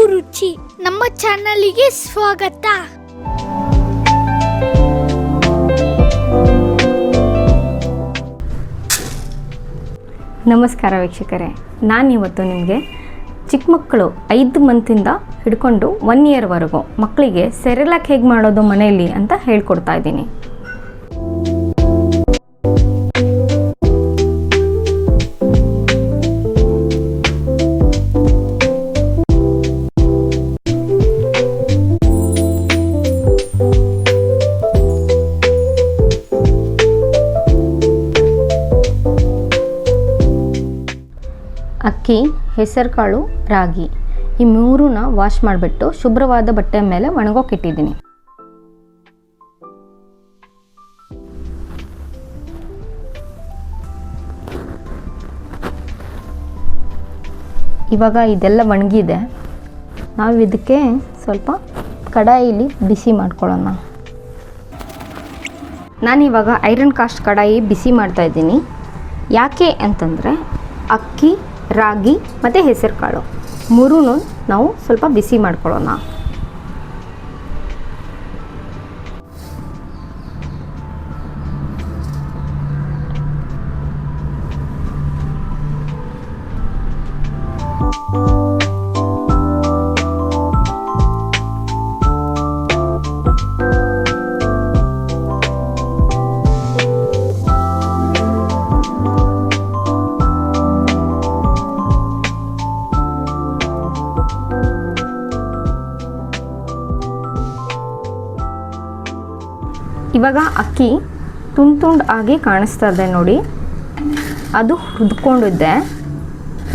ರುಚಿ ನಮ್ಮ ಚಾನಲಿಗೆ ಸ್ವಾಗತ. ನಮಸ್ಕಾರ ವೀಕ್ಷಕರೇ, ನಾನಿವತ್ತು ನಿಮಗೆ ಚಿಕ್ಕ ಮಕ್ಕಳು 5 ಮಂತಿಂದ ಹಿಡ್ಕೊಂಡು 1 ಇಯರ್ವರೆಗೂ ಮಕ್ಕಳಿಗೆ ಸೆರೆಲಾಕ್ ಹೇಗೆ ಮಾಡೋದು ಮನೆಯಲ್ಲಿ ಅಂತ ಹೇಳ್ಕೊಡ್ತಾ ಇದ್ದೀನಿ. ಅಕ್ಕಿ, ಹೆಸರುಕಾಳು, ರಾಗಿ ಈ ಮೂರನ್ನ ವಾಶ್ ಮಾಡಿಬಿಟ್ಟು ಶುಭ್ರವಾದ ಬಟ್ಟೆ ಮೇಲೆ ಒಣಗೋಕಿಟ್ಟಿದ್ದೀನಿ. ಇವಾಗ ಇದೆಲ್ಲ ಒಣಗಿದೆ. ನಾವು ಇದಕ್ಕೆ ಸ್ವಲ್ಪ ಕಡಾಯಿಲಿ ಬಿಸಿ ಮಾಡ್ಕೊಳ್ಳೋಣ. ನಾನಿವಾಗ ಐರನ್ ಕಾಸ್ಟ್ ಕಡಾಯಿ ಬಿಸಿ ಮಾಡ್ತಾ ಇದ್ದೀನಿ. ಯಾಕೆ ಅಂತಂದರೆ ಅಕ್ಕಿ, ರಾಗಿ ಮತ್ತು ಹೆಸರುಕಾಳು ಮೂರೂ ನಾವು ಸ್ವಲ್ಪ ಬಿಸಿ ಮಾಡ್ಕೊಳ್ಳೋಣ. ಇವಾಗ ಅಕ್ಕಿ ತುಂಡು ಆಗಿ ಕಾಣಿಸ್ತಾ ಇದೆ ನೋಡಿ, ಅದು ಹುರ್ಕೊಂಡಿದ್ದೆ.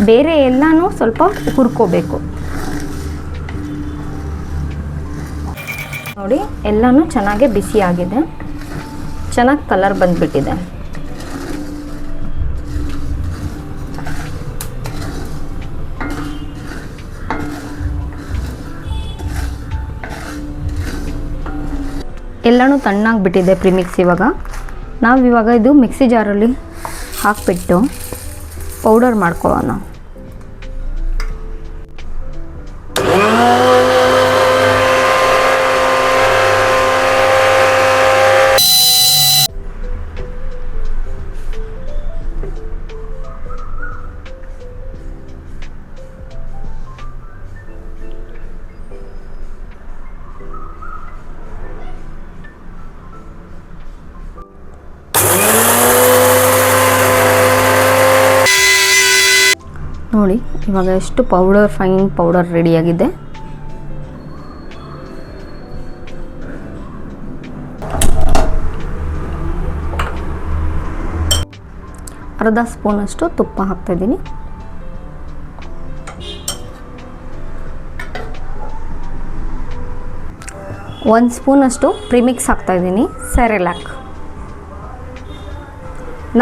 ಬೇರೆ ಎಲ್ಲನೂ ಸ್ವಲ್ಪ ಹುರ್ಕೋಬೇಕು ನೋಡಿ. ಎಲ್ಲನೂ ಚೆನ್ನಾಗಿ ಬಿಸಿ ಆಗಿದೆ, ಚೆನ್ನಾಗಿ ಕಲರ್ ಬಂದ್ಬಿಟ್ಟಿದೆ. ಎಲ್ಲನೂ ತಣ್ಣಾಗಿಬಿಟ್ಟಿದೆ ಪ್ರಿಮಿಕ್ಸ್. ಇವಾಗ ಇದು ಮಿಕ್ಸಿ ಜಾರಲ್ಲಿ ಹಾಕಿಬಿಟ್ಟು ಪೌಡರ್ ಮಾಡ್ಕೊಳ್ಳೋಣ. ನೋಡಿ ಇವಾಗ ಎಷ್ಟು ಫೈನ್ ಪೌಡರ್ ರೆಡಿಯಾಗಿದೆ. ಅರ್ಧ ಸ್ಪೂನಷ್ಟು ತುಪ್ಪ ಹಾಕ್ತಾಯಿದ್ದೀನಿ. ಒಂದು ಸ್ಪೂನಷ್ಟು ಪ್ರಿಮಿಕ್ಸ್ ಹಾಕ್ತಾಯಿದ್ದೀನಿ, ಸೆರೆಲಾಕ್.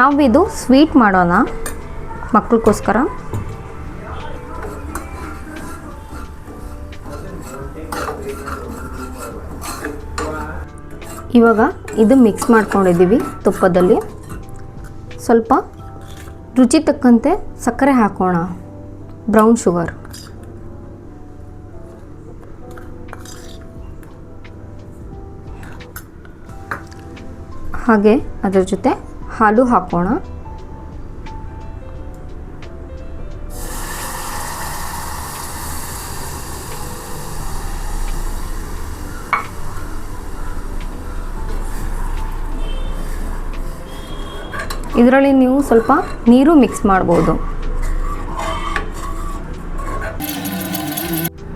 ನಾವಿದು ಸ್ವೀಟ್ ಮಾಡೋಣ ಮಕ್ಕಳಿಗೋಸ್ಕರ. ಇವಾಗ ಇದು ಮಿಕ್ಸ್ ಮಾಡ್ಕೊಂಡಿದ್ದೀವಿ ತುಪ್ಪದಲ್ಲಿ. ಸ್ವಲ್ಪ ರುಚಿ ತಕ್ಕಂತೆ ಸಕ್ಕರೆ ಹಾಕೋಣ, ಬ್ರೌನ್ ಶುಗರ್. ಹಾಗೆ ಅದರ ಜೊತೆ ಹಾಲು ಹಾಕೋಣ. ಇದರಲ್ಲಿ ನೀವು ಸ್ವಲ್ಪ ನೀರು ಮಿಕ್ಸ್ ಮಾಡ್ಬೋದು.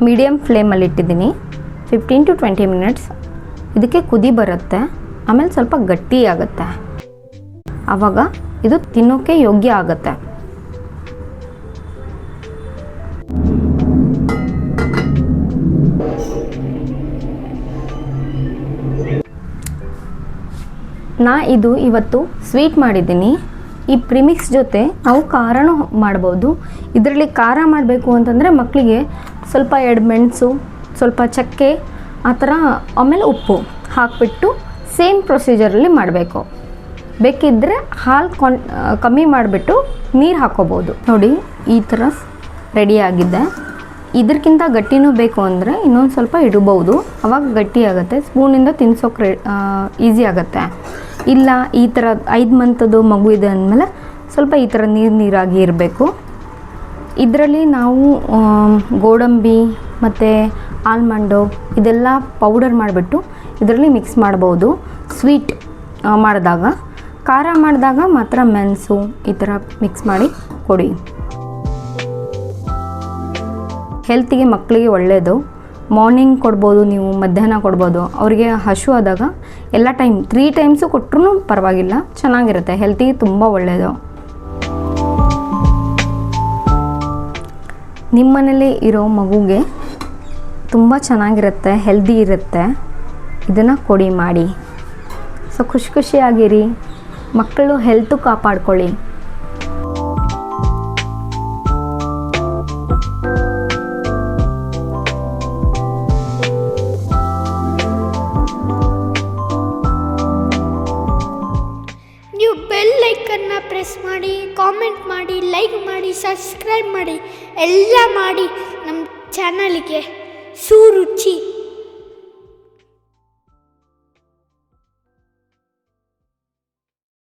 ಮೀಡಿಯಮ್ ಫ್ಲೇಮಲ್ಲಿ ಇಟ್ಟಿದ್ದೀನಿ. 15 to 20 ಮಿನಿಟ್ಸ್ ಇದಕ್ಕೆ ಕುದಿ ಬರುತ್ತೆ. ಆಮೇಲೆ ಸ್ವಲ್ಪ ಗಟ್ಟಿ ಆಗುತ್ತೆ. ಆವಾಗ ಇದು ತಿನ್ನೋಕ್ಕೆ ಯೋಗ್ಯ ಆಗುತ್ತೆ. ಇದು ಇವತ್ತು ಸ್ವೀಟ್ ಮಾಡಿದ್ದೀನಿ. ಈ ಪ್ರಿಮಿಕ್ಸ್ ಜೊತೆ ನಾವು ಖಾರನೂ ಮಾಡ್ಬೋದು. ಇದರಲ್ಲಿ ಖಾರ ಮಾಡಬೇಕು ಅಂತಂದರೆ ಮಕ್ಕಳಿಗೆ ಸ್ವಲ್ಪ 2 ಮೆಣಸು, ಸ್ವಲ್ಪ ಚಕ್ಕೆ, ಆ ಥರ, ಆಮೇಲೆ ಉಪ್ಪು ಹಾಕಿಬಿಟ್ಟು ಸೇಮ್ ಪ್ರೊಸೀಜರಲ್ಲಿ ಮಾಡಬೇಕು. ಬೇಕಿದ್ದರೆ ಹಾಲು ಕಮ್ಮಿ ಮಾಡಿಬಿಟ್ಟು ನೀರು ಹಾಕೋಬೋದು. ನೋಡಿ ಈ ಥರ ರೆಡಿಯಾಗಿದೆ. ಇದಕ್ಕಿಂತ ಗಟ್ಟಿನೂ ಬೇಕು ಅಂದರೆ ಇನ್ನೊಂದು ಸ್ವಲ್ಪ ಇಡಬಹುದು, ಅವಾಗ ಗಟ್ಟಿ ಆಗುತ್ತೆ. ಸ್ಪೂನಿಂದ ತಿನ್ಸೋಕೆ ಈಸಿ ಆಗುತ್ತೆ. ಇಲ್ಲ ಈ ಥರ 5 ಮಂತದ್ದು ಮಗು ಇದೆ ಅಂದಮೇಲೆ ಸ್ವಲ್ಪ ಈ ಥರ ನೀರಾಗಿ ಇರಬೇಕು. ಇದರಲ್ಲಿ ನಾವು ಗೋಡಂಬಿ ಮತ್ತು ಆಲ್ಮಂಡು ಇದೆಲ್ಲ ಪೌಡರ್ ಮಾಡಿಬಿಟ್ಟು ಇದರಲ್ಲಿ ಮಿಕ್ಸ್ ಮಾಡ್ಬೋದು. ಸ್ವೀಟ್ ಮಾಡಿದಾಗ, ಖಾರ ಮಾಡಿದಾಗ ಮಾತ್ರ ಮೆಣಸು ಈ ಥರ ಮಿಕ್ಸ್ ಮಾಡಿ ಕೊಡಿ. ಹೆಲ್ತಿಗೆ ಮಕ್ಕಳಿಗೆ ಒಳ್ಳೆಯದು. ಮಾರ್ನಿಂಗ್ ಕೊಡ್ಬೋದು, ನೀವು ಮಧ್ಯಾಹ್ನ ಕೊಡ್ಬೋದು. ಅವರಿಗೆ ಹಶು ಆದಾಗ ಎಲ್ಲ 3 ಟೈಮ್ಸು ಕೊಟ್ಟರು ಪರವಾಗಿಲ್ಲ, ಚೆನ್ನಾಗಿರುತ್ತೆ. ಹೆಲ್ತಿಗೆ ತುಂಬ ಒಳ್ಳೆಯದು. ನಿಮ್ಮ ಮನೇಲಿ ಇರೋ ಮಗುಗೆ ತುಂಬ ಚೆನ್ನಾಗಿರುತ್ತೆ, ಹೆಲ್ದಿ ಇರುತ್ತೆ. ಇದನ್ನು ಕೊಡಿ ಮಾಡಿ. ಸೊ ಖುಷಿಯಾಗಿರಿ, ಮಕ್ಕಳು ಹೆಲ್ತು ಕಾಪಾಡ್ಕೊಳ್ಳಿ. ನೀವು ಬೆಲ್ ಐಕನ್ನ ಪ್ರೆಸ್ ಮಾಡಿ, ಕಾಮೆಂಟ್ ಮಾಡಿ, ಲೈಕ್ ಮಾಡಿ, ಸಬ್ಸ್ಕ್ರೈಬ್ ಮಾಡಿ, ಎಲ್ಲ ಮಾಡಿ ನಮ್ಮ ಚಾನಲ್ಗೆ ಸುರುಚಿ.